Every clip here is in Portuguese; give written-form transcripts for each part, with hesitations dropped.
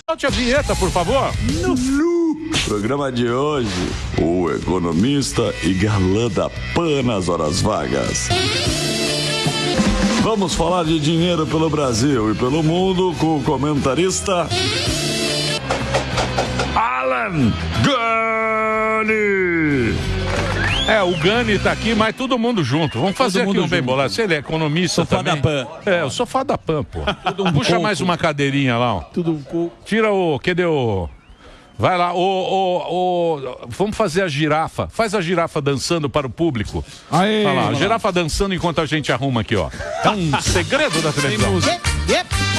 Solte a vinheta, por favor. No programa de hoje, o economista e galã da PAN nas horas vagas. Vamos falar de dinheiro pelo Brasil e pelo mundo com o comentarista Alan Gani. O Gani tá aqui, mas todo mundo junto. Vamos fazer aqui um bem bolado. Se ele é economista sofá também. da PAN. O sofá da PAN, pô. Puxa mais uma cadeirinha lá, ó. Tira o... Cadê o... Vai lá, vamos fazer a girafa. Faz a girafa dançando para o público. Aê, olha lá, a girafa dançando enquanto a gente arruma aqui, ó. É um segredo da televisão.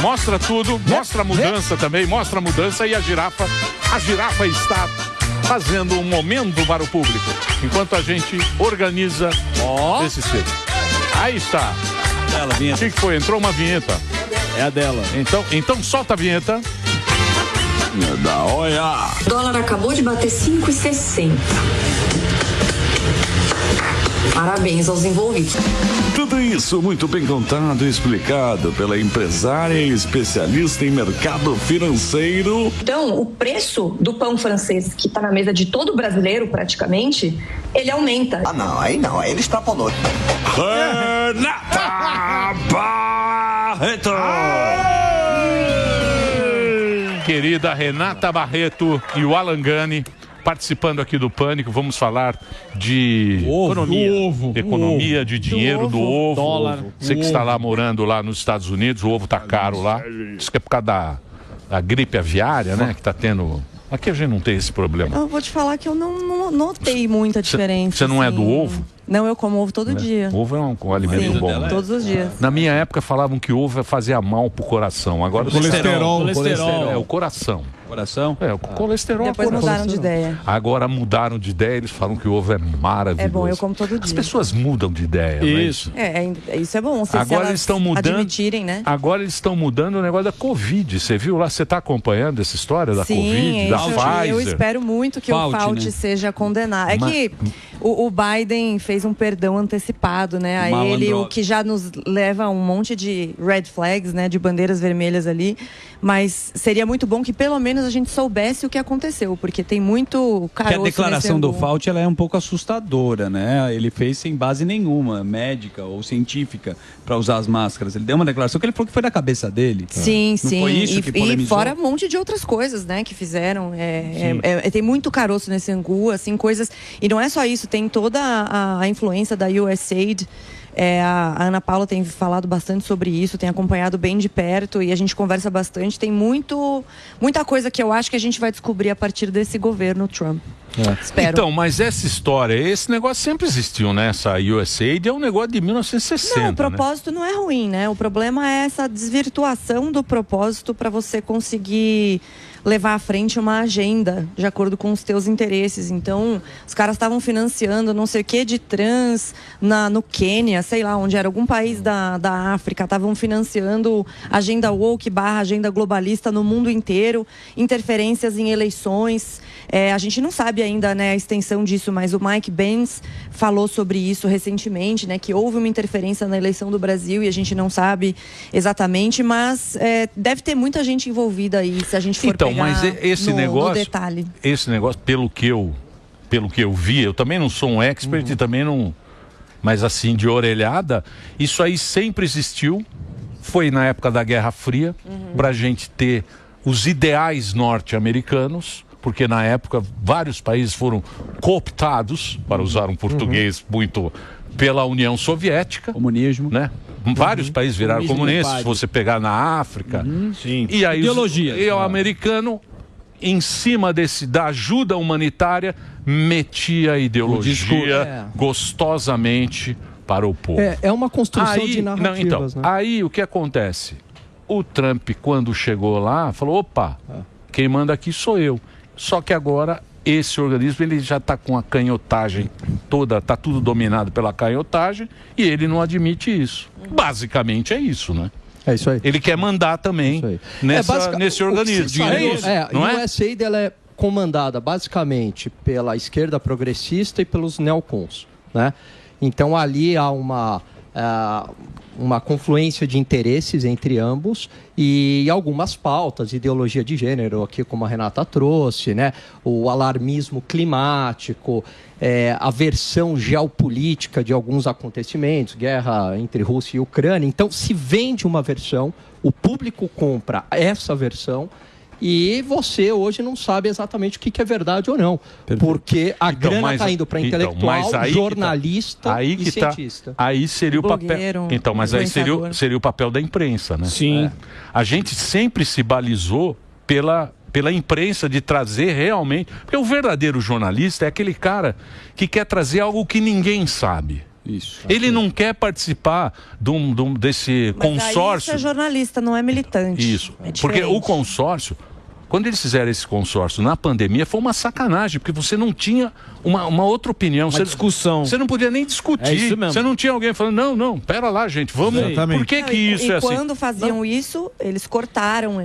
Mostra tudo, mostra a mudança também, mostra a mudança e a girafa está fazendo um momento para o público, enquanto a gente organiza esse ser. Aí está. O que foi? Entrou uma vinheta. É a dela. Então solta a vinheta. Da olha. O dólar acabou de bater 5,60. Parabéns aos envolvidos. Tudo isso muito bem contado e explicado pela empresária e especialista em mercado financeiro. Então, o preço do pão francês, que está na mesa de todo brasileiro praticamente, ele aumenta. Aí ele extrapolou. Renata Barreto. Querida Renata Barreto e o Alan Gani participando aqui do Pânico. Vamos falar de economia, de dinheiro, do ovo. Dólar. Você que está lá morando lá nos Estados Unidos, o ovo tá caro lá. Diz que é por causa da gripe aviária, né? Que tá tendo... Aqui a gente não tem esse problema. Eu vou te falar que eu não notei muita diferença. Você não é do ovo? Não, eu como ovo todo dia. Ovo é um alimento bom. Todos os dias. Na minha época falavam que ovo fazia mal pro coração. Agora Colesterol. É o coração. Coração? O colesterol. Depois mudaram de ideia. Agora mudaram de ideia, eles falam que o ovo é maravilhoso. É bom, eu como todo dia. As pessoas mudam de ideia, Isso. Isso é bom. Agora eles estão mudando. Admitirem, né? Agora eles estão mudando o negócio da Covid. Você viu lá? Você está acompanhando essa história da Covid, da Pfizer? Eu espero muito que o Fauci seja condenado. É que o Biden fez um perdão antecipado, né? A ele, o que já nos leva a um monte de red flags, né? De bandeiras vermelhas ali. Mas seria muito bom que pelo menos a gente soubesse o que aconteceu, porque tem muito caroço. Porque a declaração do Fauci ela é um pouco assustadora, né? Ele fez sem base nenhuma, médica ou científica, para usar as máscaras. Ele deu uma declaração que ele falou que foi da cabeça dele. Sim, Não sim. Foi isso que polemizou? E fora um monte de outras coisas, né? Que fizeram. Tem muito caroço nesse angu, assim, coisas. E não é só isso, tem toda a influência da USAID. A Ana Paula tem falado bastante sobre isso, tem acompanhado bem de perto e a gente conversa bastante. Tem muita coisa que eu acho que a gente vai descobrir a partir desse governo Trump. Espero. Então, mas essa história, esse negócio sempre existiu, né? Essa USAID é um negócio de 1960. Não, o propósito não é ruim, né? O problema é essa desvirtuação do propósito para você conseguir levar à frente uma agenda de acordo com os teus interesses. Então, os caras estavam financiando não sei o que de trans no Quênia, sei lá, onde era algum país da África, estavam financiando agenda woke / agenda globalista no mundo inteiro, interferências em eleições. A gente não sabe ainda, né, a extensão disso, mas o Mike Pence falou sobre isso recentemente, né, que houve uma interferência na eleição do Brasil e a gente não sabe exatamente, mas deve ter muita gente envolvida aí, se a gente for pegar mas esse no detalhe. Esse negócio, pelo que eu vi, eu também não sou um expert e também não... Mas assim, de orelhada, isso aí sempre existiu. Foi na época da Guerra Fria, pra gente ter os ideais norte-americanos, porque na época vários países foram cooptados, para usar um português muito, pela União Soviética. Comunismo. Né? Vários países viraram comunistas, se você pegar na África. Sim. E aí ideologia. E o americano, em cima da ajuda humanitária, metia a ideologia gostosamente para o povo. É uma construção de narrativas. Aí o que acontece? O Trump, quando chegou lá, falou, opa, quem manda aqui sou eu. Só que agora esse organismo ele já está com a canhotagem toda, está tudo dominado pela canhotagem e ele não admite isso. Basicamente é isso, né? É isso aí. Ele quer mandar também nesse organismo. É isso, não é? A USAID ela é comandada basicamente pela esquerda progressista e pelos neocons, né? Então ali há uma confluência de interesses entre ambos e algumas pautas, ideologia de gênero, aqui como a Renata trouxe, né? O alarmismo climático, a versão geopolítica de alguns acontecimentos, guerra entre Rússia e Ucrânia. Então, se vende uma versão, o público compra essa versão, e você hoje não sabe exatamente o que é verdade ou não. Perfeito. Porque a grana está indo para intelectual, jornalista e cientista. Aí seria o papel. Então, mas aí seria o papel da imprensa, né? Sim. A gente sempre se balizou pela imprensa de trazer realmente... Porque o verdadeiro jornalista é aquele cara que quer trazer algo que ninguém sabe. Isso. Ele não quer participar desse consórcio. Isso é jornalista, não é militante. Isso. Porque o consórcio, quando eles fizeram esse consórcio na pandemia, foi uma sacanagem, porque você não tinha uma outra opinião. Uma discussão. Você não podia nem discutir. É isso mesmo. Você não tinha alguém falando, não, pera lá, gente, vamos... Exatamente. Por que isso é assim? E quando faziam isso, eles cortavam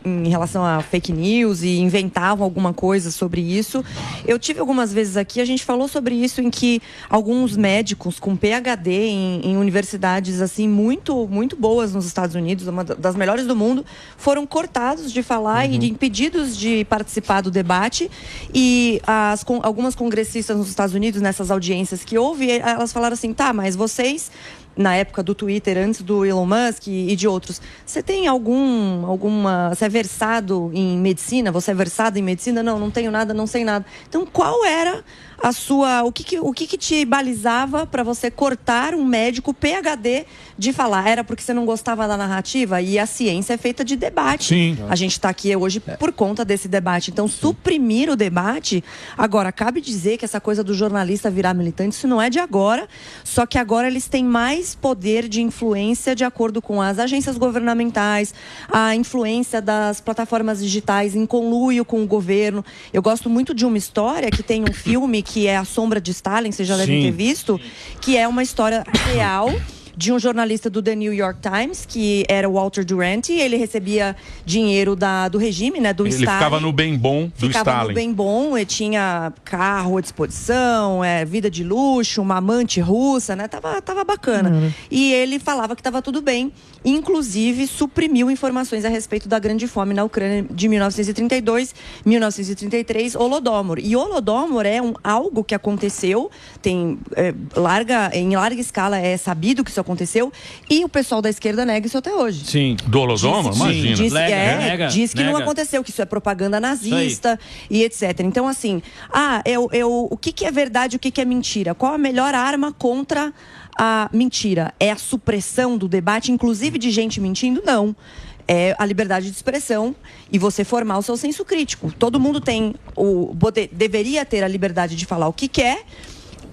em relação a fake news e inventavam alguma coisa sobre isso. Eu tive algumas vezes aqui, a gente falou sobre isso, em que alguns médicos com PhD em universidades assim muito, muito boas nos Estados Unidos, uma das melhores do mundo, foram cortados de falar e impedidos de participar do debate. E algumas congressistas nos Estados Unidos, nessas audiências que houve, elas falaram assim, tá, mas vocês, na época do Twitter, antes do Elon Musk e de outros, você tem você é versado em medicina? Você é versado em medicina? Não tenho nada, não sei nada. Então, qual era o que te balizava para você cortar um médico PhD de falar? Era porque você não gostava da narrativa? E a ciência é feita de debate. Sim. A gente está aqui hoje por conta desse debate. Então, suprimir o debate... Agora, cabe dizer que essa coisa do jornalista virar militante, isso não é de agora, só que agora eles têm mais poder de influência de acordo com as agências governamentais, a influência das plataformas digitais em conluio com o governo. Eu gosto muito de uma história que tem um filme que é A Sombra de Stalin, vocês já devem ter visto, que é uma história real de um jornalista do The New York Times, que era o Walter Duranty. Ele recebia dinheiro do regime, né, do Stalin. Ele ficava no bem bom do Stalin. Ficava no bem bom, ele tinha carro à disposição, vida de luxo, uma amante russa, né? Tava bacana. E ele falava que estava tudo bem. Inclusive, suprimiu informações a respeito da grande fome na Ucrânia de 1932, 1933, Holodomor. E Holodomor é algo que aconteceu, em larga escala é sabido que isso aconteceu, e o pessoal da esquerda nega isso até hoje. Sim. Do Holodomor? Imagina. Diz que não aconteceu, que isso é propaganda nazista e etc. Então, assim, o que é verdade, o que é mentira? Qual a melhor arma contra a mentira? É a supressão do debate, inclusive de gente mentindo? Não. É a liberdade de expressão e você formar o seu senso crítico. Todo mundo deveria ter a liberdade de falar o que quer,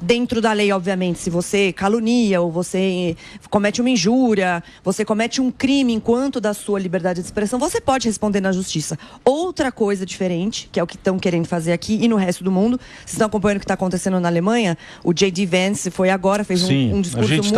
dentro da lei, obviamente. Se você calunia ou você comete uma injúria, você comete um crime enquanto da sua liberdade de expressão, você pode responder na justiça. Outra coisa diferente, que é o que estão querendo fazer aqui e no resto do mundo, vocês estão acompanhando o que está acontecendo na Alemanha? O J.D. Vance foi agora, fez um discurso muito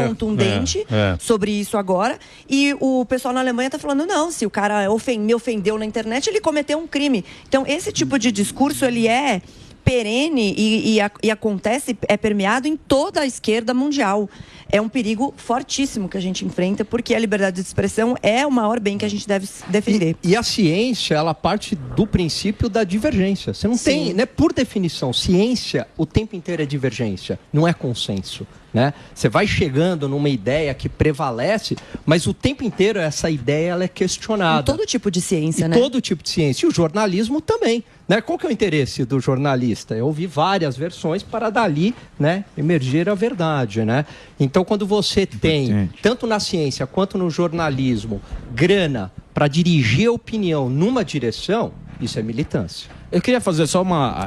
contundente sobre isso agora, e o pessoal na Alemanha está falando, não, se o cara me ofendeu na internet, ele cometeu um crime. Então, esse tipo de discurso, ele é perene e acontece, é permeado em toda a esquerda mundial. É um perigo fortíssimo que a gente enfrenta, porque a liberdade de expressão é o maior bem que a gente deve defender. E a ciência, ela parte do princípio da divergência. Você não tem, né, por definição, ciência o tempo inteiro é divergência, não é consenso. Né? Você vai chegando numa ideia que prevalece, mas o tempo inteiro essa ideia ela é questionada. Em todo tipo de ciência, né? Todo tipo de ciência. E o jornalismo também. Né? Qual que é o interesse do jornalista? Eu ouvi várias versões para dali, né, emergir a verdade. Né? Então, quando você tem, tanto na ciência quanto no jornalismo, grana para dirigir a opinião numa direção, isso é militância. Eu queria fazer só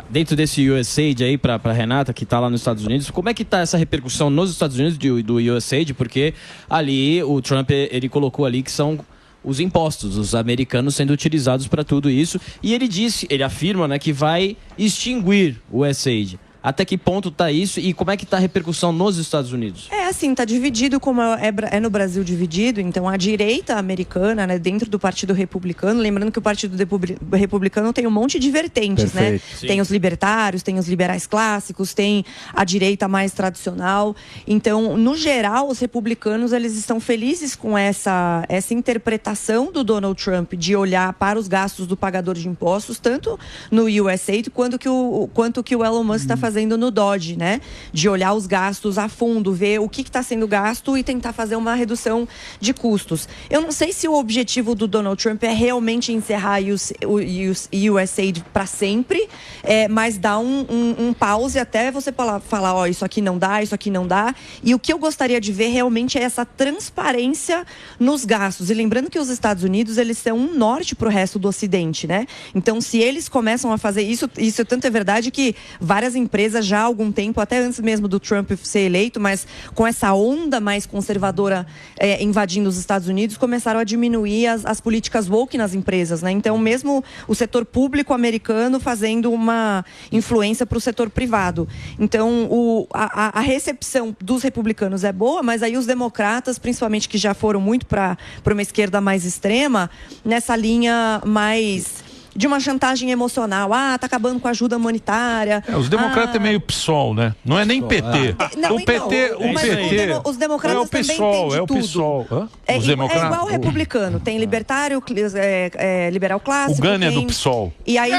dentro desse USAID aí para Renata, que está lá nos Estados Unidos, como é que está essa repercussão nos Estados Unidos do USAID? Porque ali o Trump, ele colocou ali que são os impostos, os americanos sendo utilizados para tudo isso, e ele afirma, né, que vai extinguir o USAID. Até que ponto está isso e como é que está a repercussão nos Estados Unidos? É assim, está dividido como é no Brasil dividido. Então, a direita americana, né, dentro do Partido Republicano, lembrando que o Partido Republicano tem um monte de vertentes, Perfeito. né? Tem os libertários, tem os liberais clássicos, tem a direita mais tradicional. Então, no geral, os republicanos, eles estão felizes com essa interpretação do Donald Trump de olhar para os gastos do pagador de impostos, tanto no USAID quanto que o Elon Musk está fazendo no Dodge, né? De olhar os gastos a fundo, ver o que está sendo gasto e tentar fazer uma redução de custos. Eu não sei se o objetivo do Donald Trump é realmente encerrar o USAID para sempre, mas dar um pause até você falar, ó, isso aqui não dá, isso aqui não dá. E o que eu gostaria de ver realmente é essa transparência nos gastos. E lembrando que os Estados Unidos, eles são um norte para o resto do Ocidente, né? Então, se eles começam a fazer isso tanto é verdade que várias empresas já há algum tempo, até antes mesmo do Trump ser eleito, mas com essa onda mais conservadora invadindo os Estados Unidos, começaram a diminuir as políticas woke nas empresas, né? Então, mesmo o setor público americano fazendo uma influência para o setor privado. Então, a recepção dos republicanos é boa, mas aí os democratas, principalmente que já foram muito para uma esquerda mais extrema, nessa linha mais de uma chantagem emocional. Tá acabando com a ajuda humanitária. Os democratas é meio PSOL, né? Não é nem PT. Os democratas é o PSOL, também têm de tudo. É o PSOL. É igual o republicano. Tem libertário, liberal clássico. O Gane é do PSOL. E aí,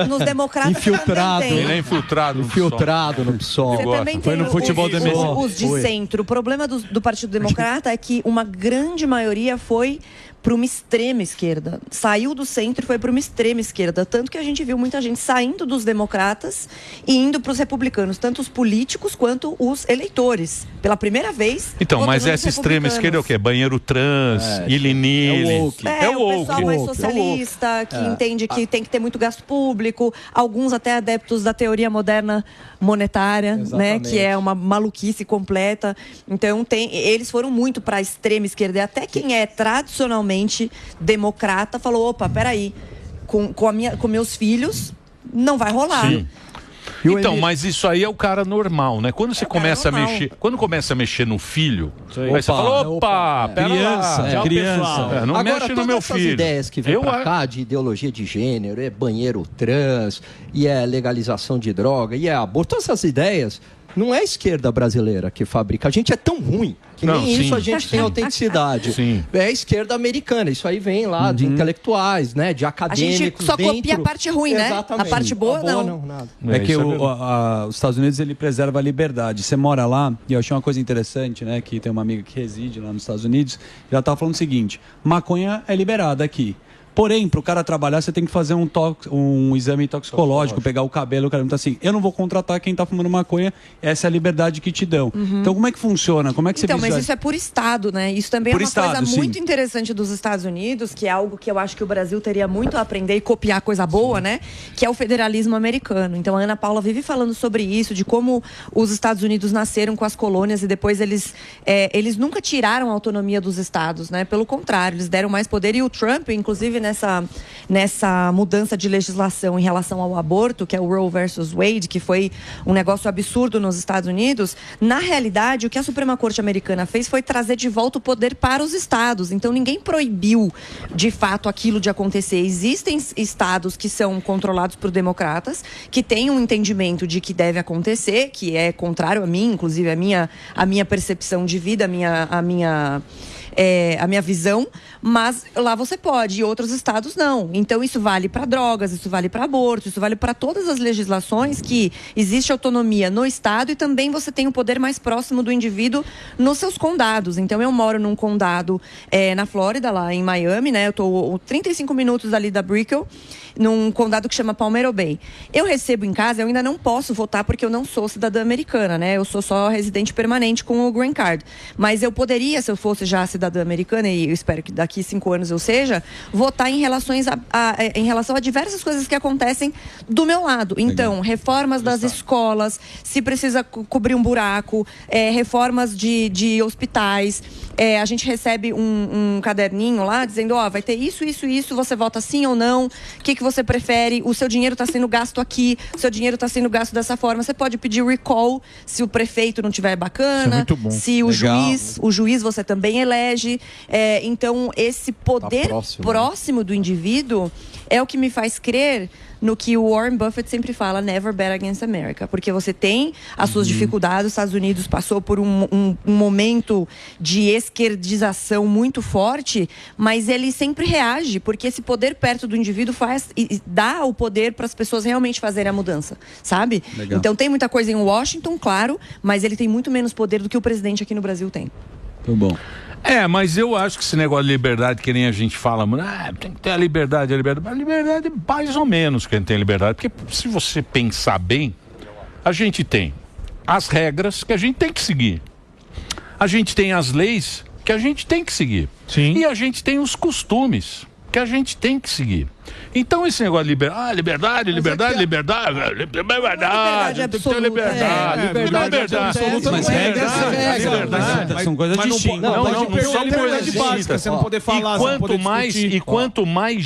nos democratas infiltrado. também tem. Ele é infiltrado no PSOL. Você também tem os de centro. O problema do Partido Democrata é que uma grande maioria foi para uma extrema esquerda. Saiu do centro e foi para uma extrema esquerda. Tanto que a gente viu muita gente saindo dos democratas e indo para os republicanos, tanto os políticos quanto os eleitores. Pela primeira vez. Então, mas essa extrema esquerda é o quê? Banheiro trans, ilinile. O pessoal mais socialista, que entende que tem que ter muito gasto público. Alguns até adeptos da teoria moderna monetária, né? Que é uma maluquice completa. Então, eles foram muito para a extrema esquerda. E até quem é tradicionalmente democrata falou, opa, peraí, com meus filhos não vai rolar. Sim. Então, mas isso aí é o cara normal, né? Quando você começa a mexer no filho, aí você fala, opa, criança. Não agora, mexe no meu filho. Essas ideias que vem pra cá de ideologia de gênero, banheiro trans, e legalização de droga, e aborto, todas essas ideias, não é a esquerda brasileira que fabrica. A gente é tão ruim que isso a gente tem autenticidade. É a esquerda americana. Isso aí vem lá de intelectuais, né? De acadêmicos. A gente só copia a parte ruim, né? Exatamente. A parte boa, não. Nada. É que os Estados Unidos, ele preserva a liberdade. Você mora lá, e eu achei uma coisa interessante, né? Que tem uma amiga que reside lá nos Estados Unidos, e ela estava falando o seguinte, maconha é liberada aqui. Porém, para o cara trabalhar, você tem que fazer um exame toxicológico, pegar o cabelo, o cara então assim, eu não vou contratar quem está fumando maconha, essa é a liberdade que te dão. Então, como é que funciona? Como é que você mas isso é por estado, né? Isso também é uma coisa muito sim. interessante dos Estados Unidos, que é algo que eu acho que o Brasil teria muito a aprender e copiar coisa boa, né? Que é o federalismo americano. Então, a Ana Paula vive falando sobre isso, de como os Estados Unidos nasceram com as colônias e depois eles nunca tiraram a autonomia dos estados, né? Pelo contrário, eles deram mais poder. E o Trump, inclusive, nessa mudança de legislação em relação ao aborto, que é o Roe versus Wade, que foi um negócio absurdo nos Estados Unidos, na realidade, o que a Suprema Corte americana fez foi trazer de volta o poder para os estados. Então, ninguém proibiu, de fato, aquilo de acontecer. Existem estados que são controlados por democratas, que têm um entendimento de que deve acontecer, que é contrário a mim, inclusive a minha percepção de vida, a minha visão, mas lá você pode, e outros estados não. Então isso vale para drogas, isso vale para aborto, isso vale para todas as legislações que existe autonomia no estado e também você tem o poder mais próximo do indivíduo nos seus condados. Então eu moro num condado na Flórida, lá em Miami, né? Eu tô 35 minutos ali da Brickell, num condado que chama Palmetto Bay. Eu recebo em casa, eu ainda não posso votar porque eu não sou cidadã americana, né? Eu sou só residente permanente com o Green Card. Mas eu poderia, se eu fosse já cidadã cidadã americana, e eu espero que daqui 5 anos eu seja, votar em relação a diversas coisas que acontecem do meu lado. Então, reformas das escolas, se precisa cobrir um buraco, reformas de hospitais. A gente recebe um caderninho lá dizendo, vai ter isso, você vota sim ou não, o que você prefere, o seu dinheiro está sendo gasto aqui, o seu dinheiro está sendo gasto dessa forma, você pode pedir recall se o prefeito não tiver bacana, isso é muito bom. Se o juiz você também elege. Então, esse poder próximo do indivíduo é o que me faz crer no que o Warren Buffett sempre fala, never bet against America. Porque você tem as suas dificuldades, os Estados Unidos passou por um momento de esquerdização muito forte, mas ele sempre reage, porque esse poder perto do indivíduo faz e dá o poder para as pessoas realmente fazerem a mudança, sabe? Legal. Então tem muita coisa em Washington, claro, mas ele tem muito menos poder do que o presidente aqui no Brasil tem. Muito bom. Mas eu acho que esse negócio de liberdade, que nem a gente fala, tem que ter a liberdade. Mas a liberdade é mais ou menos que a gente tem liberdade. Porque se você pensar bem, a gente tem as regras que a gente tem que seguir. A gente tem as leis que a gente tem que seguir. Sim. E a gente tem os costumes que a gente tem que seguir. Então esse negócio de liberdade, Mas regras são coisas distintas. Não são coisas distintas. Você não poder falar, quanto mais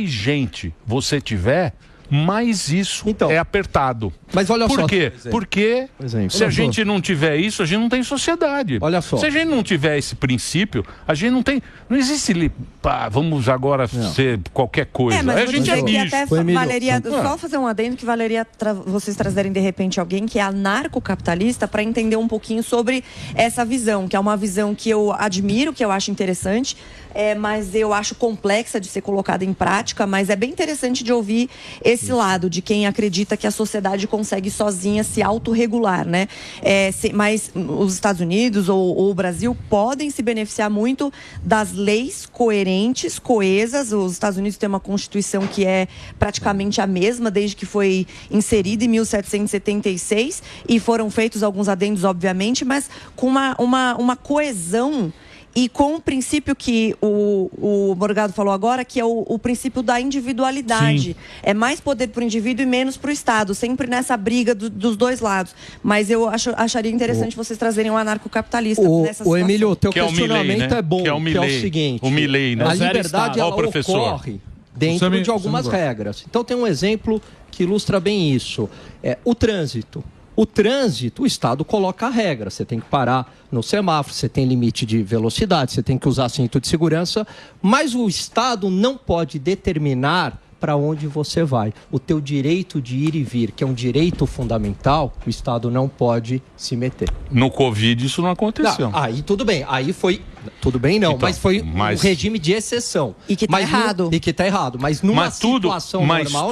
gente você tiver, mais isso é apertado. Mas olha Por só. quê? Porque se a gente não tiver isso, a gente não tem sociedade. Olha só. Se a gente não tiver esse princípio, a gente não tem... Não existe... vamos agora ser qualquer coisa. Mas a gente é bicho. até valeria, só fazer um adendo que valeria vocês trazerem de repente alguém que é anarcocapitalista para entender um pouquinho sobre essa visão, que é uma visão que eu admiro, que eu acho interessante, mas eu acho complexa de ser colocada em prática, mas é bem interessante de ouvir esse lado de quem acredita que a sociedade consegue sozinha se autorregular, né? Mas os Estados Unidos ou o Brasil podem se beneficiar muito das leis coerentes, coesas. Os Estados Unidos têm uma Constituição que é praticamente a mesma desde que foi inserida em 1776 e foram feitos alguns adendos, obviamente, mas com uma coesão e com o princípio que o Morgado falou agora, que é o princípio da individualidade. Sim. É mais poder para o indivíduo e menos para o Estado, sempre nessa briga dos dois lados. Mas eu acharia interessante vocês trazerem um anarcocapitalista nessa situação. Emílio, o teu que questionamento é bom, que é o seguinte. O Milei, né? A liberdade ela ocorre dentro de algumas regras. Então tem um exemplo que ilustra bem isso. O trânsito. O trânsito, o Estado coloca a regra. Você tem que parar no semáforo, você tem limite de velocidade, você tem que usar cinto de segurança, mas o Estado não pode determinar para onde você vai. O teu direito de ir e vir, que é um direito fundamental, o Estado não pode se meter. No Covid isso não aconteceu. Aí tudo bem, aí foi... Tudo bem não, então, mas foi um regime de exceção. E que está errado. E que está errado, mas numa situação normal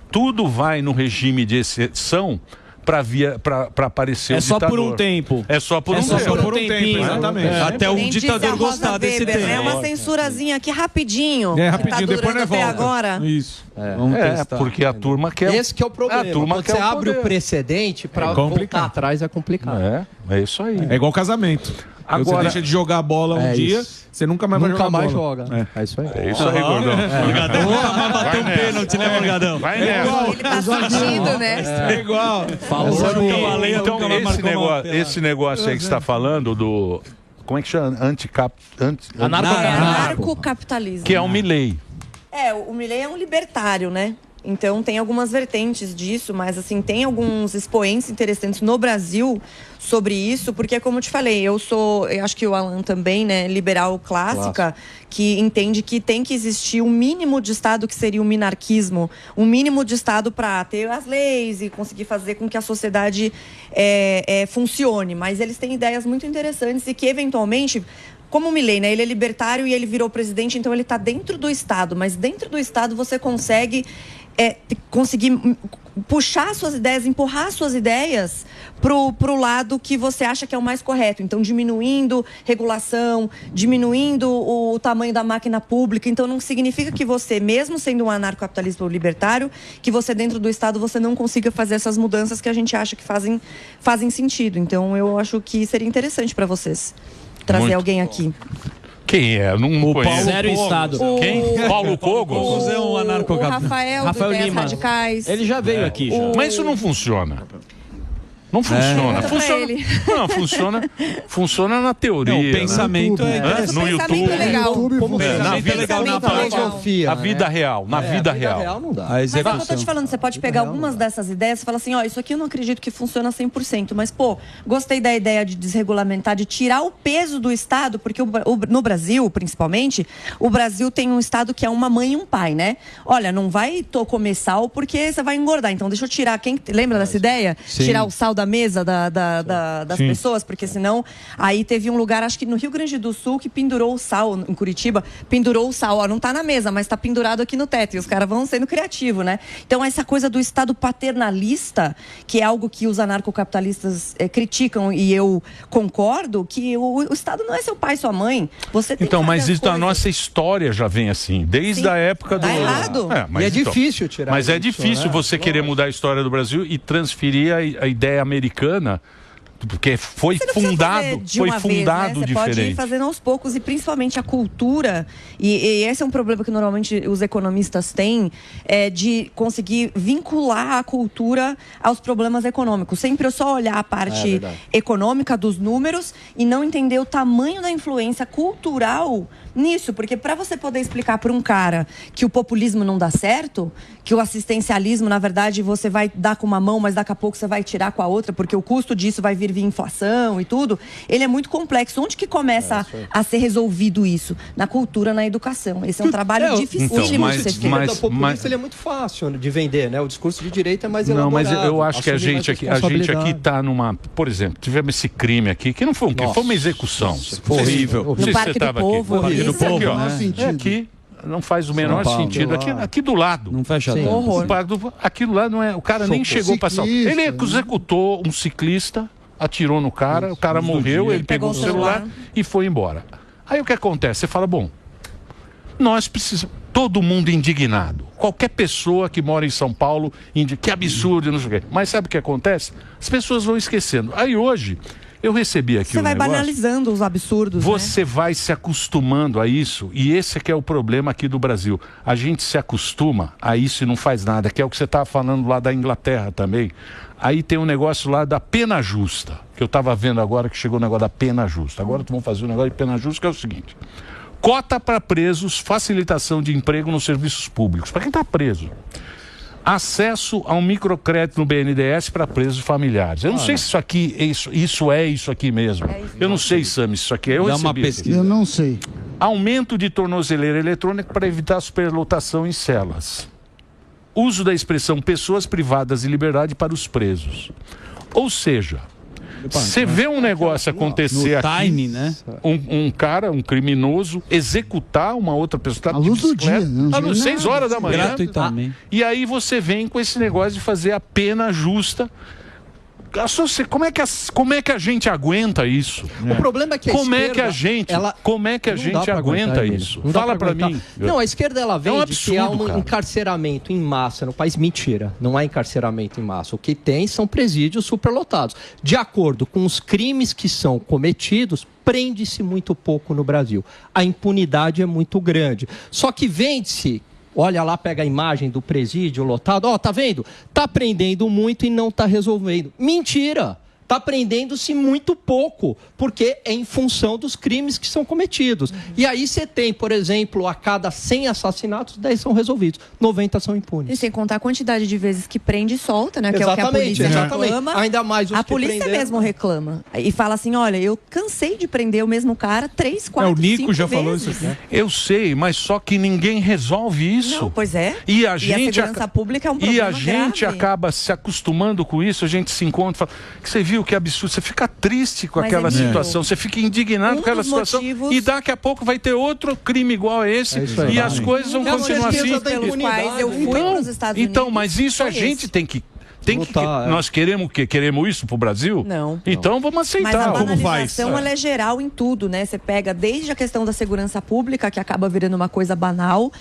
tudo vai no regime de exceção para aparecer o ditador. É só por um tempo. É só por um tempo. Exatamente. Até o ditador gostar desse tempo. É uma censurazinha aqui rapidinho. Rapidinho, depois não volta. Agora. Isso. Vamos testar. Porque a turma quer... Esse que é o problema. Quando você abre o precedente, para voltar atrás é complicado. É isso aí. É igual casamento. Agora, você deixa de jogar bola um dia, você nunca mais vai jogar bola. Joga. É isso aí. É isso aí, Gordão. Morgadão nunca mais bateu um pênalti, né, Morgadão? Vai nessa. Ele tá sentindo, né? É igual. Então, esse negócio aí que você está falando do... Como é que chama? Anarcocapitalismo. Que é o Milei. O Milei é um libertário, né? Então tem algumas vertentes disso, mas assim, tem alguns expoentes interessantes no Brasil sobre isso, porque como eu te falei, eu acho que o Alan também, né, liberal clássica, que entende que tem que existir um mínimo de Estado que seria o minarquismo, um mínimo de Estado para ter as leis e conseguir fazer com que a sociedade funcione. Mas eles têm ideias muito interessantes e que eventualmente... Como o Milei, né? Ele é libertário e ele virou presidente, então ele está dentro do Estado. Mas dentro do Estado você conseguir puxar suas ideias, empurrar suas ideias pro lado que você acha que é o mais correto. Então, diminuindo regulação, diminuindo o tamanho da máquina pública. Então, não significa que você, mesmo sendo um anarcocapitalista ou libertário, que você dentro do Estado você não consiga fazer essas mudanças que a gente acha que fazem sentido. Então, eu acho que seria interessante para vocês. trazer Muito. alguém aqui. Quem é? Não conheço. Zero Estado. Quem? Paulo Cogos? O Rafael do Ideias Lima. Radicais. Ele já veio aqui. Já. Mas isso não funciona. Não funciona. Conta pra Funciona. ele. Não, funciona na teoria. Não, o pensamento né? é No pensamento YouTube. é legal. Como Na vida legal, na filosofia, A vida real. Na vida real. não dá. a Mas é o que eu tô execução. te falando, você pode pegar algumas dessas ideias e falar assim, ó, isso aqui eu não acredito que funciona 100%, mas, pô, gostei da ideia de desregulamentar, de tirar o peso do Estado, porque no Brasil, principalmente, o Brasil tem um Estado que é uma mãe e um pai, né? Olha, não vai comer sal porque você vai engordar, então deixa eu tirar, lembra dessa ideia? Sim. Tirar o sal da mesa das pessoas, porque senão, aí teve um lugar, acho que no Rio Grande do Sul, que pendurou o sal, em Curitiba, pendurou o sal, ó, não tá na mesa, mas tá pendurado aqui no teto, e os caras vão sendo criativos, né? Então essa coisa do Estado paternalista, que é algo que os anarcocapitalistas criticam, e eu concordo, que o Estado não é seu pai e sua mãe, você tem Então, que fazer mas as isso da coisas. nossa história já vem assim, desde Sim. a época do... Tá errado. Mas E é então, difícil tirar Mas é isso, difícil né? você querer mudar a história do Brasil e transferir a ideia americana, porque foi Você não precisa fazer fundado, de foi uma vez, fundado né? Você pode ir diferente. fazendo aos poucos, e principalmente a cultura, e esse é um problema que normalmente os economistas têm, é de conseguir vincular a cultura aos problemas econômicos. Sempre eu só olhar a parte econômica dos números e não entender o tamanho da influência cultural nisso, porque para você poder explicar para um cara que o populismo não dá certo, que o assistencialismo, na verdade, você vai dar com uma mão, mas daqui a pouco você vai tirar com a outra, porque o custo disso vai vir via inflação e tudo, ele é muito complexo. Onde que começa a ser resolvido isso? Na cultura, na educação. Esse é um trabalho dificílimo então, de ser feito. O populista ele é muito fácil de vender, né? O discurso de direita é mais Não, elaborado. mas eu acho que a assume gente mais aqui está numa... Por exemplo, tivemos esse crime aqui, que não foi um crime, foi uma execução. Foi horrível. Não sei No se Parque você do estava Povo, aqui. horrível. No Parque do Povo, né? É aqui, não faz o menor Paulo. sentido. Aqui do lado. Não fecha tanto. Horror. Aquilo lá não é... O cara nem chegou para salvar. Ele executou um ciclista, atirou no cara, o cara morreu, ele pegou o celular e foi embora. Aí o que acontece? Você fala, bom, nós precisamos... Todo mundo indignado. Qualquer pessoa que mora em São Paulo, que absurdo, não sei o quê. Mas sabe o que acontece? As pessoas vão esquecendo. Aí hoje, eu recebi aqui Você vai negócio. banalizando os absurdos, Você vai se acostumando a isso, e esse é que é o problema aqui do Brasil. A gente se acostuma a isso e não faz nada, que é o que você estava falando lá da Inglaterra também. Aí tem um negócio lá da pena justa, que eu estava vendo agora que chegou o negócio da pena justa. Agora vamos fazer um negócio de pena justa, que é o seguinte: cota para presos, facilitação de emprego nos serviços públicos. Para quem está preso. Acesso a um microcrédito no BNDES para presos familiares. Eu não sei se isso aqui é isso aqui mesmo. Eu não sei, Sami, se isso aqui é. Eu Dá uma recebi pesquisa. Eu não sei. Aumento de tornozeleira eletrônica para evitar superlotação em celas. Uso da expressão pessoas privadas de liberdade para os presos. Ou seja, você vê um negócio acontecer No aqui, time, né? um cara, um criminoso, executar uma outra pessoa À luz do dia, não às sei 6 nada. horas da manhã. Gratuitamente. E aí você vem com esse negócio de fazer a pena justa. Como é que a gente aguenta isso? O problema é que a Como é esquerda, que a gente, ela... como é que a Não dá gente pra aguenta aguentar, Emílio. isso? Não dá Fala pra aguentar. mim. Não, a esquerda ela vende absurdo, que há um cara. encarceramento em massa no país. Mentira, não há encarceramento em massa. O que tem são presídios superlotados. De acordo com os crimes que são cometidos, prende-se muito pouco no Brasil. A impunidade é muito grande. Só que vende-se... Olha lá, pega a imagem do presídio lotado. Ó, tá vendo? Tá prendendo muito e não tá resolvendo. Mentira! Está prendendo-se muito pouco, porque é em função dos crimes que são cometidos. E aí você tem, por exemplo, a cada 100 assassinatos, 10 são resolvidos, 90 são impunes. E sem contar a quantidade de vezes que prende e solta, né? Que é o que a polícia reclama. Ainda mais os a que polícia prenderam. mesmo reclama. E fala assim, olha, eu cansei de prender o mesmo cara 3, 4, 5 o Nico já vezes. falou isso aqui. Eu sei, mas só que ninguém resolve isso. Não, pois é. E a gente segurança pública é um problema E a gente grave. acaba se acostumando com isso, a gente se encontra e fala, que você viu que absurdo, você fica triste com Mas, aquela Emílio, situação, você fica indignado com aquela dos situação motivos- e daqui a pouco vai ter outro crime igual a esse aí. e as coisas vão É a continuar certeza assim. da pelos quais eu fui para os Estados Unidos. Então, mas isso a foi gente esse. tem que Nós queremos o quê? Queremos isso pro Brasil? Não. Então vamos aceitar. Mas a Como faz? banalização, ela é geral em tudo, né? Você pega desde a questão da segurança pública, que acaba virando uma coisa banal.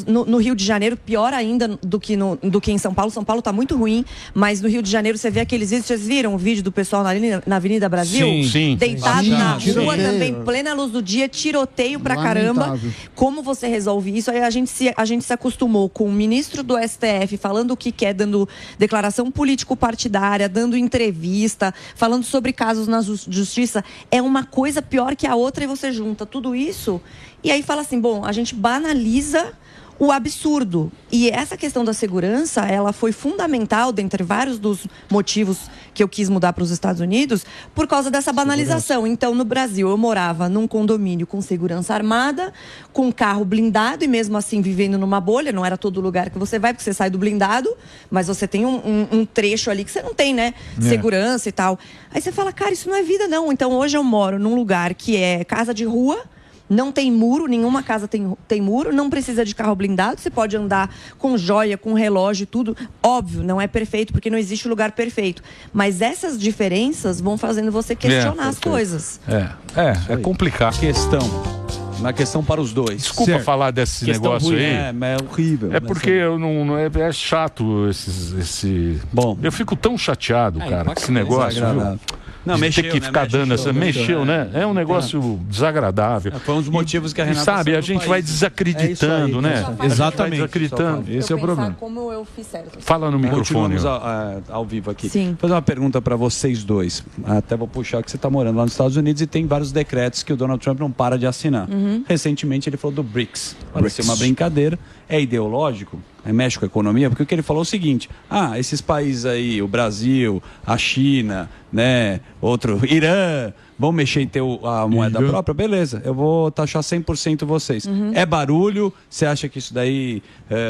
No Rio de Janeiro, pior ainda do que em São Paulo. São Paulo tá muito ruim, mas no Rio de Janeiro você vê aqueles vídeos. Vocês viram o vídeo do pessoal na Avenida Brasil? Sim. Deitado na rua também, plena luz do dia, tiroteio pra caramba. Como você resolve isso? Aí a gente se acostumou com o ministro do STF falando o que quer, dando declaração político-partidária, dando entrevista, falando sobre casos na justiça. É uma coisa pior que a outra e você junta tudo isso e aí fala assim, bom, a gente banaliza o absurdo. E essa questão da segurança, ela foi fundamental, dentre vários dos motivos que eu quis mudar para os Estados Unidos, por causa dessa banalização. Então, no Brasil, eu morava num condomínio com segurança armada, com carro blindado, e mesmo assim vivendo numa bolha. Não era todo lugar que você vai, porque você sai do blindado, mas você tem um trecho ali que você não tem, né? Segurança e tal. Aí você fala, cara, isso não é vida, não. Então, hoje eu moro num lugar que é casa de rua, não tem muro, nenhuma casa tem muro, não precisa de carro blindado, você pode andar com joia, com relógio, tudo. Óbvio, não é perfeito, porque não existe lugar perfeito. Mas essas diferenças vão fazendo você questionar as coisas. É complicado. Na questão para os dois. Desculpa falar desse negócio ruim, aí. Mas é horrível. É porque eu não é chato esse... Bom, eu fico tão chateado, cara, com esse negócio, viu? Não, mexeu, ter que ficar dando essa... Mexeu, né? É um negócio desagradável. Foi um dos motivos que a Renata... Sabe, a gente vai desacreditando, né? Exatamente. Desacreditando. Esse é o problema. Como eu fiz certo. Fala no microfone. Continuamos ao vivo aqui. Sim. Vou fazer uma pergunta para vocês dois. Até vou puxar que você está morando lá nos Estados Unidos e tem vários decretos que o Donald Trump não para de assinar. Recentemente ele falou do BRICS. Parece uma brincadeira. É ideológico? Mexe com a economia? Porque o que ele falou é o seguinte: esses países aí, o Brasil, a China, né, Irã, vão mexer em ter a moeda própria? Beleza, eu vou taxar 100% vocês. É barulho? Você acha que isso daí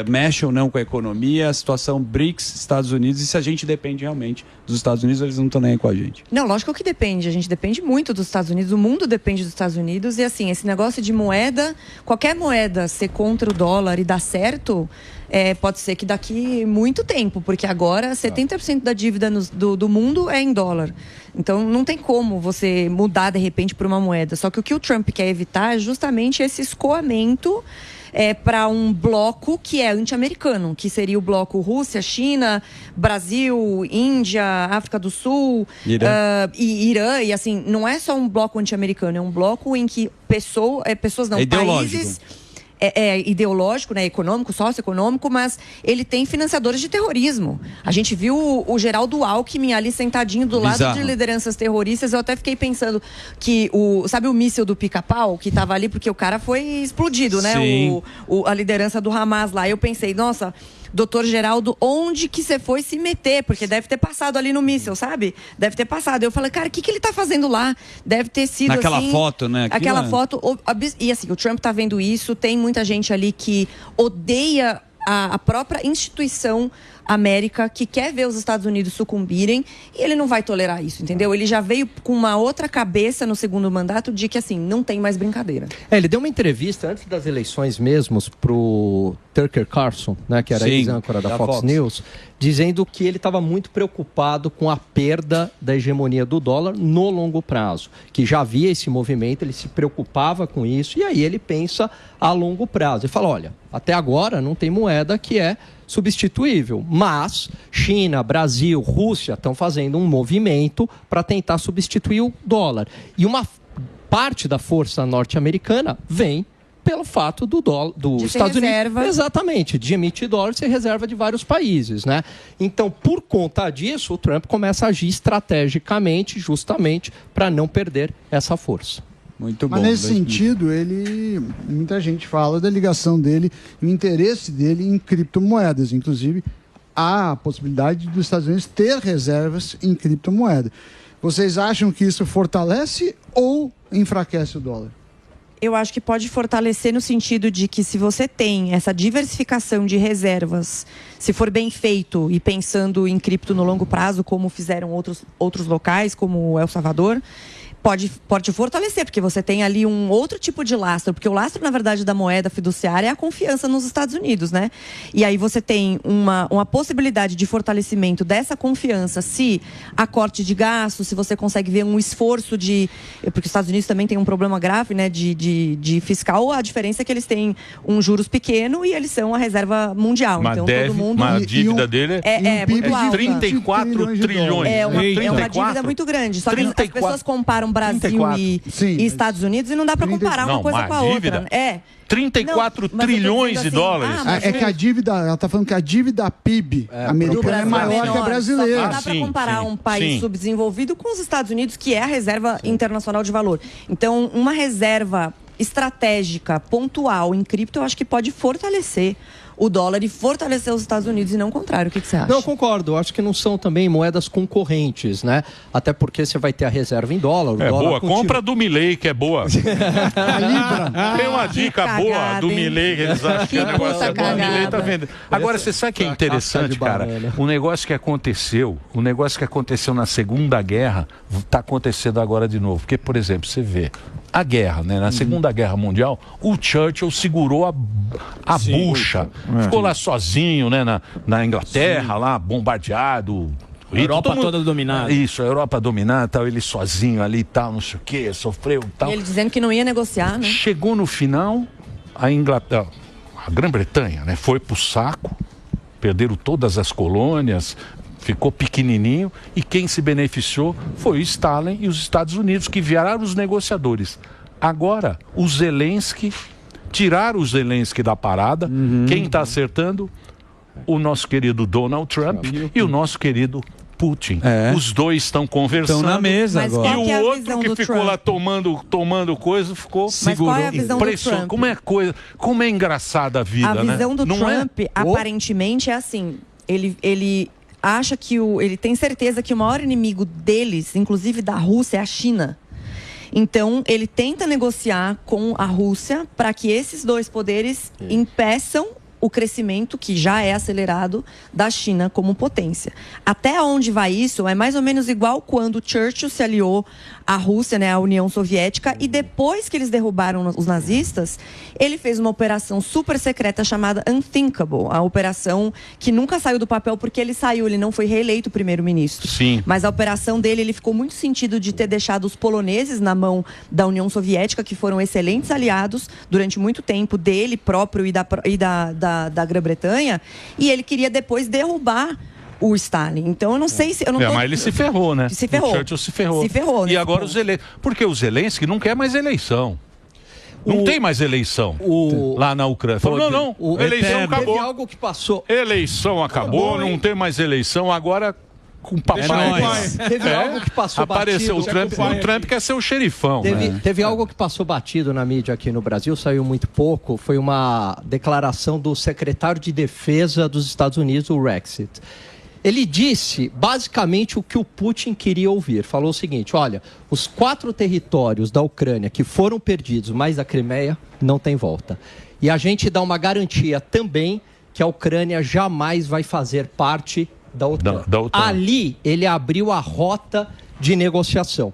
mexe ou não com a economia? A situação BRICS, Estados Unidos, e se a gente depende realmente dos Estados Unidos, eles não estão nem aí com a gente? Não, lógico que depende. A gente depende muito dos Estados Unidos, o mundo depende dos Estados Unidos. E assim, esse negócio de moeda, qualquer moeda ser contra o dólar e dar certo... pode ser que daqui muito tempo, porque agora 70% da dívida do mundo é em dólar. Então não tem como você mudar de repente para uma moeda. Só que o Trump quer evitar é justamente esse escoamento para um bloco que é anti-americano, que seria o bloco Rússia, China, Brasil, Índia, África do Sul, e Irã. E assim, não é só um bloco anti-americano, é um bloco em que países... É ideológico, né, econômico, socioeconômico, mas ele tem financiadores de terrorismo. A gente viu o Geraldo Alckmin ali sentadinho do lado de lideranças terroristas. Eu até fiquei pensando que sabe o míssil do Pica-Pau que estava ali porque o cara foi explodido, né? A liderança do Hamas lá. Eu pensei, nossa, doutor Geraldo, onde que você foi se meter? Porque deve ter passado ali no míssil, sabe? Deve ter passado. Eu falei, cara, o que ele tá fazendo lá? Deve ter sido naquela foto, né? Aquela foto. E assim, o Trump tá vendo isso, tem muita gente ali que odeia a própria instituição América, que quer ver os Estados Unidos sucumbirem, e ele não vai tolerar isso, entendeu? Ele já veio com uma outra cabeça no segundo mandato de que, assim, não tem mais brincadeira. Ele deu uma entrevista antes das eleições mesmo pro Tucker Carlson, né, que era ex-âncora da Fox News, dizendo que ele estava muito preocupado com a perda da hegemonia do dólar no longo prazo, que já havia esse movimento, ele se preocupava com isso, e aí ele pensa a longo prazo. Ele fala, olha, até agora não tem moeda que é substituível, mas China, Brasil, Rússia estão fazendo um movimento para tentar substituir o dólar. E uma parte da força norte-americana vem pelo fato do Estados Unidos, exatamente, de emitir dólar e reserva de vários países, né? Então, por conta disso, o Trump começa a agir estrategicamente, justamente para não perder essa força. Muito bom. Mas nesse sentido, muita gente fala da ligação dele, o interesse dele em criptomoedas. Inclusive, há a possibilidade dos Estados Unidos ter reservas em criptomoeda. Vocês acham que isso fortalece ou enfraquece o dólar? Eu acho que pode fortalecer no sentido de que se você tem essa diversificação de reservas, se for bem feito e pensando em cripto no longo prazo, como fizeram outros locais, como El Salvador, pode fortalecer, porque você tem ali um outro tipo de lastro, porque o lastro, na verdade, da moeda fiduciária é a confiança nos Estados Unidos, né? E aí você tem uma possibilidade de fortalecimento dessa confiança se há corte de gastos, se você consegue ver um esforço porque os Estados Unidos também tem um problema grave, né, de fiscal, a diferença é que eles têm um juros pequeno e eles são a reserva mundial. Mas então todo mundo... a dívida dele é muito alta. 34 trilhões. É uma dívida muito grande. Só que as pessoas comparam Brasil e Estados Unidos e não dá para comparar uma coisa com a outra. 34 trilhões de dólares. É que a dívida, ela está falando que a dívida PIB americana é maior que a brasileira. Não dá para comparar um país subdesenvolvido com os Estados Unidos, que é a reserva internacional de valor. Então, uma reserva estratégica, pontual, em cripto, eu acho que pode fortalecer o dólar e fortalecer os Estados Unidos e não o contrário. O que você acha? Não, eu concordo. Eu acho que não são também moedas concorrentes, né? Até porque você vai ter a reserva em dólar. Boa. Compra do Milei, que é boa. Tem uma dica boa do Milei, que eles acham que o negócio é bom. O Milei tá vendo. Agora, você sabe que é interessante, cara? O negócio que aconteceu na Segunda Guerra, está acontecendo agora de novo. Porque, por exemplo, você vê a guerra, né? Na Segunda Guerra Mundial, o Churchill segurou a bucha. Ficou lá sozinho, né? Na Inglaterra, lá, bombardeado. A Europa toda dominada. Isso, a Europa dominada, tal, ele sozinho ali e tal, não sei o quê, sofreu e tal. E ele dizendo que não ia negociar, né? Chegou no final, a Inglaterra, a Grã-Bretanha, né? Foi pro saco, perderam todas as colônias, ficou pequenininho, e quem se beneficiou foi o Stalin e os Estados Unidos, que viraram os negociadores. Agora, o Zelensky, tiraram o Zelensky da parada. Quem está acertando? O nosso querido Donald Trump e o nosso querido Putin. Os dois estão conversando. Estão na mesa agora. E o outro que ficou lá tomando coisa, ficou seguro. Qual é a visão do Trump? Como é engraçada a vida, né? A visão do Não Trump, aparentemente, é assim. Ele acha que ele tem certeza que o maior inimigo deles, inclusive da Rússia, é a China. Então, ele tenta negociar com a Rússia para que esses dois poderes impeçam o crescimento, que já é acelerado, da China como potência. Até onde vai isso é mais ou menos igual quando Churchill se aliou à Rússia, né, à União Soviética, e depois que eles derrubaram os nazistas, ele fez uma operação super secreta chamada Unthinkable, a operação que nunca saiu do papel porque ele não foi reeleito primeiro-ministro. Sim. Mas a operação dele, ele ficou muito sentido de ter deixado os poloneses na mão da União Soviética, que foram excelentes aliados durante muito tempo dele próprio e da Grã-Bretanha, e ele queria depois derrubar o Stalin. Então eu não sei se... Mas ele se ferrou, né? Se ferrou. O Churchill se ferrou. Se ferrou. E agora o Zelensky... Porque o Zelensky não quer mais eleição. Não tem mais eleição lá na Ucrânia. Falou, não, eleição acabou. Teve algo que passou. Eleição acabou, não tem mais eleição, agora... Com papai. Teve algo que passou Apareceu batido. O Trump quer ser o xerifão. Teve algo que passou batido na mídia aqui no Brasil, saiu muito pouco. Foi uma declaração do secretário de Defesa dos Estados Unidos, o Rexit. Ele disse basicamente o que o Putin queria ouvir. Falou o seguinte: olha, os 4 territórios da Ucrânia que foram perdidos, mais a Crimeia, não tem volta. E a gente dá uma garantia também que a Ucrânia jamais vai fazer parte da OTAN. Ali ele abriu a rota de negociação.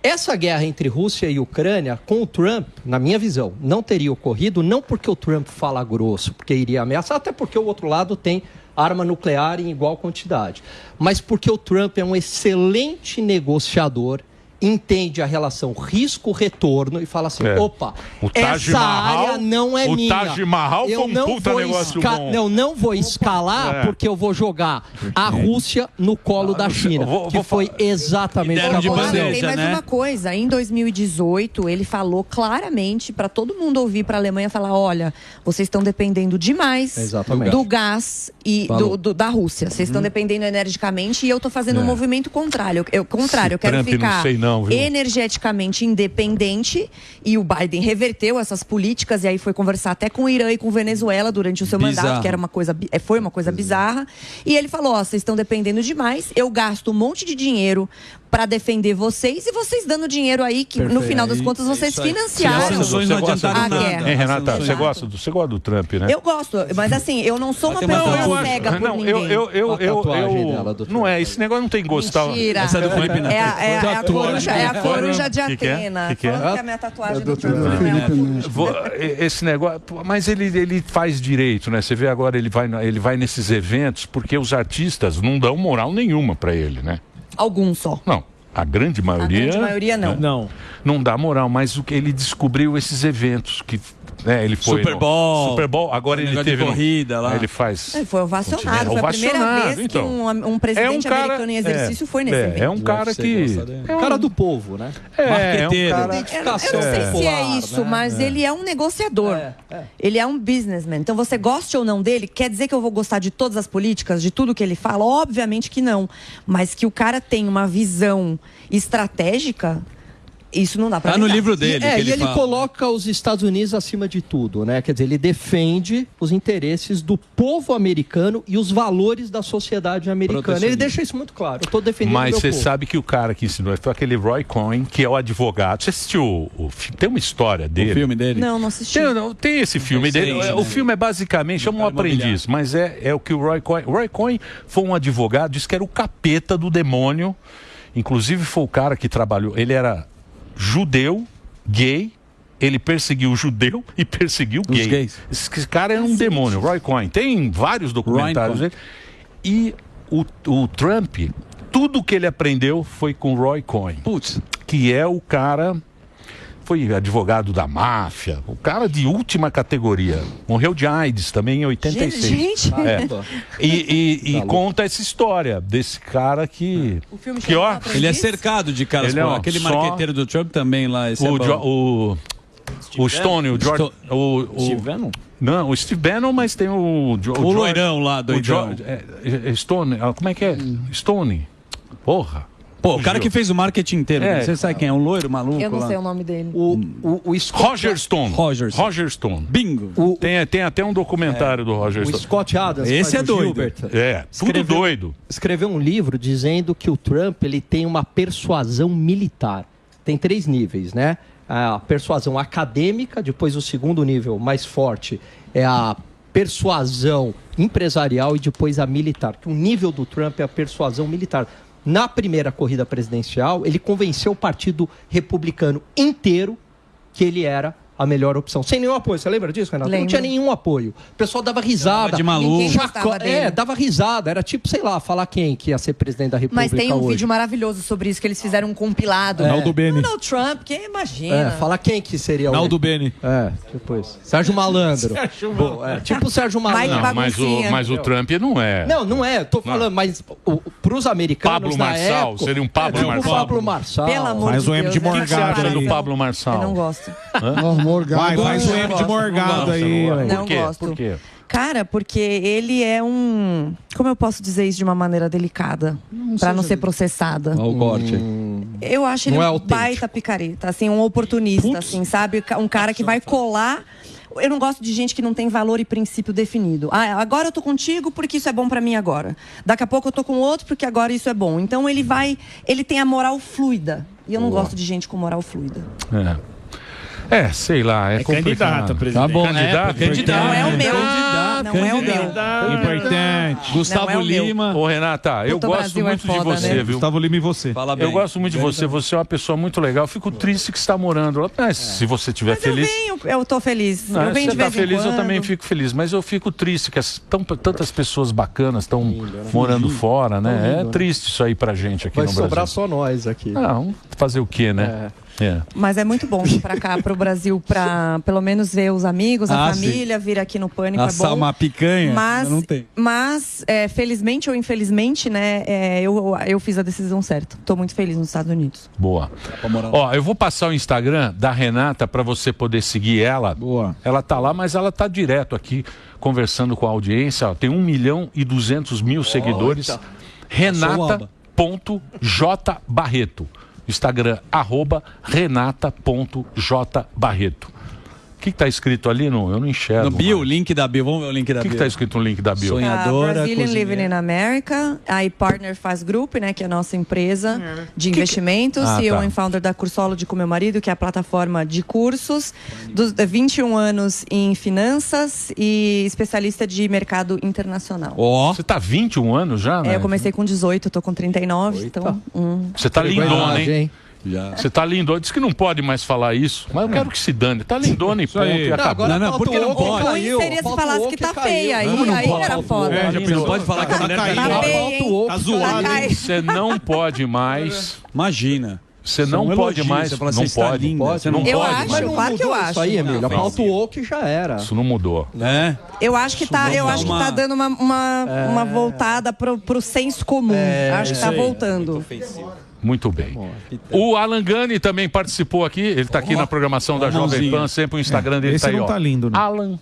Essa guerra entre Rússia e Ucrânia, com o Trump, na minha visão, não teria ocorrido, não porque o Trump fala grosso, porque iria ameaçar, até porque o outro lado tem arma nuclear em igual quantidade, mas porque o Trump é um excelente negociador, entende a relação risco-retorno e fala assim, opa, essa área não é minha. O Taj Mahal foi um puta negócio bom. Eu não vou escalar porque eu vou jogar a Rússia no colo da China, que foi exatamente o que aconteceu. Tem mais uma coisa, em 2018 ele falou claramente para todo mundo ouvir, para a Alemanha falar, olha, vocês estão dependendo demais do gás e da Rússia, vocês estão dependendo energicamente e eu estou fazendo um movimento contrário. Eu quero ficar energeticamente independente, e o Biden reverteu essas políticas e aí foi conversar até com o Irã e com Venezuela durante o seu mandato, que era foi uma coisa bizarra, e ele falou, vocês estão dependendo demais, eu gasto um monte de dinheiro para defender vocês e vocês dando dinheiro aí que no final das contas vocês financiaram a guerra. Hein, Renata, você gosta do Trump, né? Eu gosto, mas assim, eu não sou uma pessoa cega por ninguém. Não é, esse negócio não tem gostar. Mentira. Essa é do Felipe Neto. É a coruja de Atena. Que é? Falando que é a minha tatuagem do Trump. Esse negócio, mas ele faz direito, né? Você vê agora, ele vai nesses eventos porque os artistas não dão moral nenhuma pra ele, né? Alguns só. Não. A grande maioria. A grande maioria não. Não dá moral, mas o que ele descobriu esses eventos que. Ele foi Super Bowl, agora ele teve corrida lá. Ele faz. Ele foi ovacionado. Foi a primeira vez que um presidente americano em exercício foi nesse evento. É um cara que. É um cara do povo, né? Marqueteiro. Eu não sei se é isso, mas ele é um negociador. Ele é um businessman. Então, você goste ou não dele, quer dizer que eu vou gostar de todas as políticas, de tudo que ele fala? Obviamente que não. Mas que o cara tem uma visão estratégica. Isso não dá pra no livro dele. E ele coloca os Estados Unidos acima de tudo, né? Quer dizer, ele defende os interesses do povo americano e os valores da sociedade americana. Ele deixa isso muito claro. Eu tô defendendo Mas o meu você povo. sabe que o cara que ensinou foi aquele Roy Cohn, que é o advogado. Você assistiu tem uma história dele? O filme dele? Não assisti. Tem esse filme dele. O filme é basicamente um aprendiz, mas é o que o Roy Cohn foi um advogado, disse que era o capeta do demônio. Inclusive foi o cara que trabalhou. Ele era judeu, gay, ele perseguiu o judeu e perseguiu o gay. Gays. Esse cara era um demônio, Roy Cohn. Tem vários documentários dele. E o Trump, tudo que ele aprendeu foi com Roy Cohn. Putz. Que é o cara... Foi advogado da máfia, o cara de última categoria. Morreu de AIDS também em 86. Gente. E conta essa história desse cara que... O filme ele é cercado de caras. Aquele marqueteiro do Trump também lá. O Stone, o George... Steve Bannon? Não, o Steve Bannon, mas tem o loirão lá, doidão. Stone, como é que é? Stone. Porra. Pô, o cara que fez o marketing inteiro. Você sabe quem é? Um loiro maluco lá? Eu não sei o nome dele. Roger Stone. Bingo. Tem até um documentário do Roger Stone. O Scott Adams. Esse é doido. Gilbert, tudo doido. Escreveu um livro dizendo que o Trump ele tem uma persuasão militar. Tem 3 níveis, né? A persuasão acadêmica, depois o segundo nível mais forte é a persuasão empresarial e depois a militar. O nível do Trump é a persuasão militar. Na primeira corrida presidencial, ele convenceu o Partido Republicano inteiro que ele era a melhor opção. Sem nenhum apoio. Você lembra disso, Renato? Não tinha nenhum apoio. O pessoal dava risada. De maluco. Dava risada. Era tipo, sei lá, falar quem que ia ser presidente da República hoje. Mas tem um hoje. vídeo maravilhoso sobre isso, que eles fizeram um compilado. Naldo Bene. Donald Trump, quem imagina. Falar quem que seria o... Naldo Bene. Depois. Sérgio Malandro. Tipo o Sérgio Malandro. Não, mas o Trump não é. Não é. Tô falando, mas pros americanos Pablo Marçal, época, seria um Pablo Marçal. Pablo Marçal. Pelo amor Faz de o M Deus. de Morgado. O que você acha do Pablo Marçal? Eu não gosto. Faz o M de Morgado aí. Não gosto. Por quê? Cara, porque ele é um... Como eu posso dizer isso de uma maneira delicada? Pra não ser processada. Olha o corte. Eu acho ele um baita picareta, assim, um oportunista, assim, sabe? Um cara que vai colar... Eu não gosto de gente que não tem valor e princípio definido. Agora eu tô contigo porque isso é bom pra mim agora. Daqui a pouco eu tô com outro porque agora isso é bom. Então ele tem a moral fluida. E eu não gosto de gente com moral fluida. Sei lá, é complicado. Candidato, presidente. Tá bom, Candidato. Não é o meu. Não é o meu. Importante. Gustavo Lima. Ô, Renata, eu gosto muito de você, viu? Gustavo Lima e você. Fala bem. Eu gosto muito de você. Você é uma pessoa muito legal. Eu fico triste que você está morando lá. Mas se você estiver feliz... Eu tô feliz. Não, eu venho se de você vez tá feliz, em quando. eu também fico feliz. Mas eu fico triste que tantas pessoas bacanas estão morando fora, né? É triste isso aí pra gente aqui no Brasil. Vai sobrar só nós aqui. Não, fazer o quê, né? Mas é muito bom vir pra cá, pro Brasil, pra pelo menos ver os amigos, a família, vir aqui no Pânico, assar é bom. uma picanha, mas não tem. Mas, felizmente ou infelizmente, né, eu fiz a decisão certa. Tô muito feliz nos Estados Unidos. Boa. Ó, eu vou passar o Instagram da Renata pra você poder seguir ela. Boa. Ela tá lá, mas ela tá direto aqui, conversando com a audiência. Ó, tem 1.200.000 seguidores. Renata.jbarreto. Instagram, @renata.jbarreto. que está escrito ali? Eu não enxergo. No bio, o link da bio. Vamos ver o link da bio. O que está escrito no link da bio? Sonhadora, Brazilian cozinheira. Living in America, a Partner Faz Group, né, que é a nossa empresa de investimentos, CEO tá. e founder da Cursology com meu marido, que é a plataforma de cursos, 21 anos em finanças e especialista de mercado internacional. Você está 21 anos já, né? Eu comecei com 18, tô com 39, então... Você tá lindona, hein? Já. Você tá lindona. Diz que não pode mais falar isso, mas eu quero que se dane. Tá lindona e ponto. E acabou. Não, por que não O pode? ruim seria se falasse que tá feia, aí era foda. Você não pode falar que a mulher Tá feia, hein? Tá zoado, hein? Você não pode mais. Imagina. Você não pode mais. Você fala, Não você está pode. linda, você não Eu pode acho, mais. claro que eu acho. Isso aí, Emílio. A pauta woke já era. Isso não mudou. Né? Eu acho que tá dando uma voltada pro senso comum. Acho que tá voltando. Muito bem. O Alan Gani também participou aqui. Ele tá aqui na programação da Jovem Pan. Sempre o Instagram dele Esse tá aí, não ó. tá lindo, né? Alan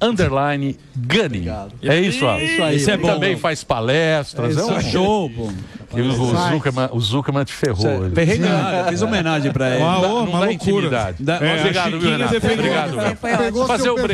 _ Gani. É isso, ó. Isso é bom. Também faz palestras. Isso é show, pô. E o Zuckerman te ferrou. Ele. Ferrei nada, fiz homenagem pra ele. Não dá uma loucura. intimidade. Obrigado, viu, Renato? Obrigado. Foi ótimo. Fazer o break.